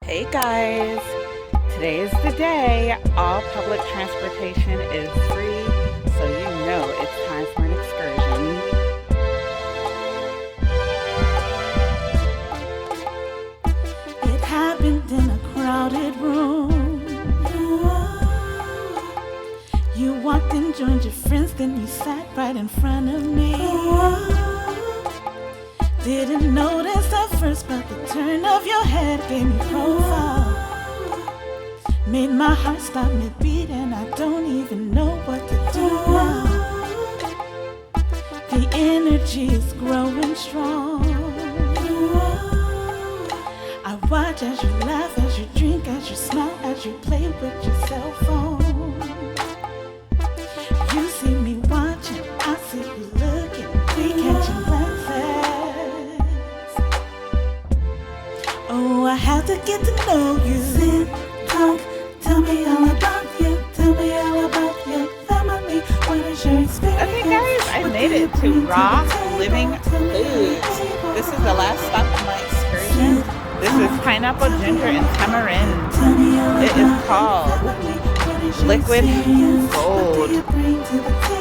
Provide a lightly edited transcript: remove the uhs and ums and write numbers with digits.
Hey guys, today is the day. All public transportation is free, so you know it's time for an excursion. It happened in a crowded room. You walked in, joined your friends, then you sat right in front of me. Didn't notice at first, but the turn of your head gave me profile. Made my heart stop mid-beat, and I don't even know what to do now. The energy is growing strong. I watch as you laugh, as you drink, as you smile, as you play with your cell phone. You see me watching, I see you looking, we catching glances. Oh, I have to get to know you. Sit, talk, tell me all about you. Tell me all about your family. What is your experience? Okay guys, I made it to Raw Living Foods. This is the last stop of my excursion. This is pineapple, ginger, and tamarind. It is called Liquid Gold.